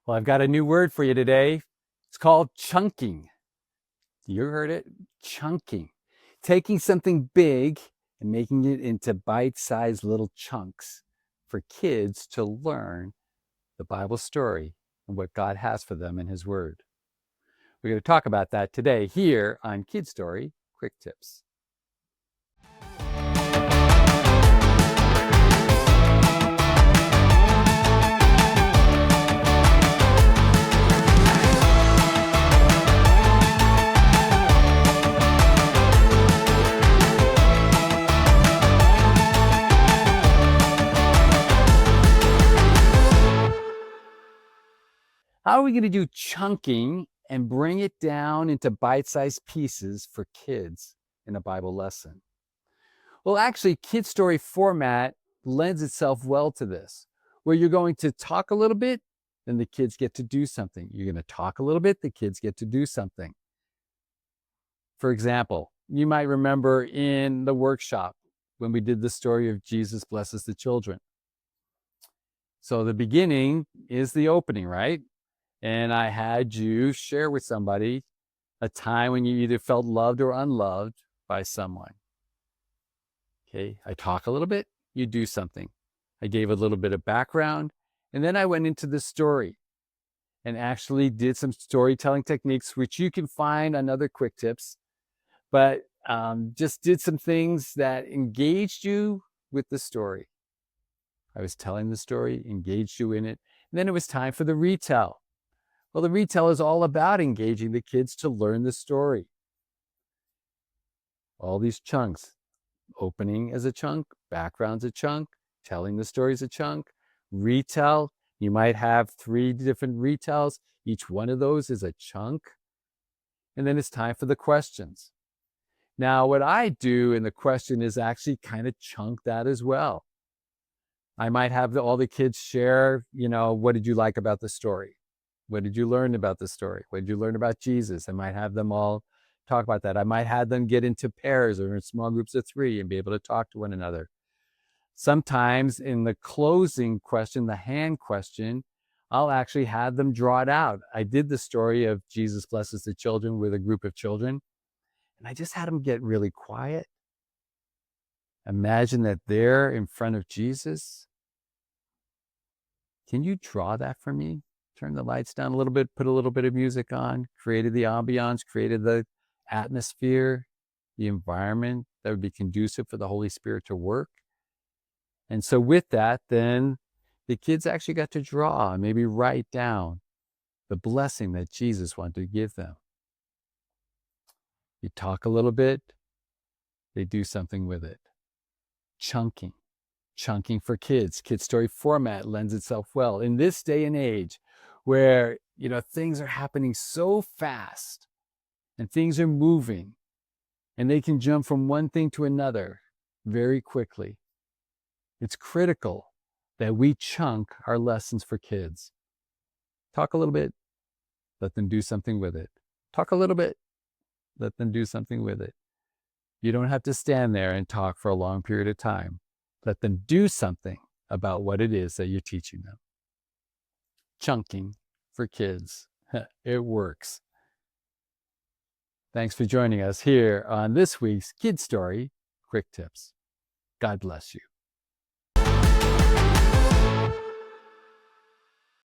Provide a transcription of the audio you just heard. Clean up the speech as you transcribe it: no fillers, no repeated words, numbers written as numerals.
Well, I've got a new word for you today. It's called chunking. You heard it? Chunking. Taking something big and making it into bite-sized little chunks for kids to learn the Bible story and what God has for them in His Word. We're going to talk about that today here on Kid Story Quick Tips. How are we going to do chunking and bring it down into bite-sized pieces for kids in a Bible lesson? Well, actually, Kid Story format lends itself well to this, where you're going to talk a little bit, then the kids get to do something. You're going to talk a little bit, the kids get to do something. For example, you might remember in the workshop when we did the story of Jesus blesses the children. So the beginning is the opening, right? And I had you share with somebody a time when you either felt loved or unloved by someone. Okay, I talk a little bit, you do something. I gave a little bit of background, and then I went into the story and actually did some storytelling techniques, which you can find on other quick tips, but just did some things that engaged you with the story. I was telling the story, engaged you in it, and then it was time for the retell. Well, the retell is all about engaging the kids to learn the story. All these chunks, opening as a chunk, background's a chunk, telling the story is a chunk, retell. You might have 3 different retells. Each one of those is a chunk. And then it's time for the questions. Now, what I do in the question is actually kind of chunk that as well. I might have all the kids share, what did you like about the story? What did you learn about the story? What did you learn about Jesus? I might have them all talk about that. I might have them get into pairs or in small groups of 3 and be able to talk to one another. Sometimes in the closing question, the hand question, I'll actually have them draw it out. I did the story of Jesus blesses the children with a group of children, and I just had them get really quiet. Imagine that they're in front of Jesus. Can you draw that for me? Turn the lights down a little bit, put a little bit of music on, created the ambiance, created the atmosphere, the environment that would be conducive for the Holy Spirit to work. And so with that, then the kids actually got to draw and maybe write down the blessing that Jesus wanted to give them. You talk a little bit, they do something with it. Chunking for kids. Kid Story format lends itself well. In this day and age where, things are happening so fast and things are moving and they can jump from one thing to another very quickly, it's critical that we chunk our lessons for kids. Talk a little bit, let them do something with it. Talk a little bit, let them do something with it. You don't have to stand there and talk for a long period of time. Let them do something about what it is that you're teaching them. Chunking for kids. It works. Thanks for joining us here on this week's Kid Story Quick Tips. God bless you.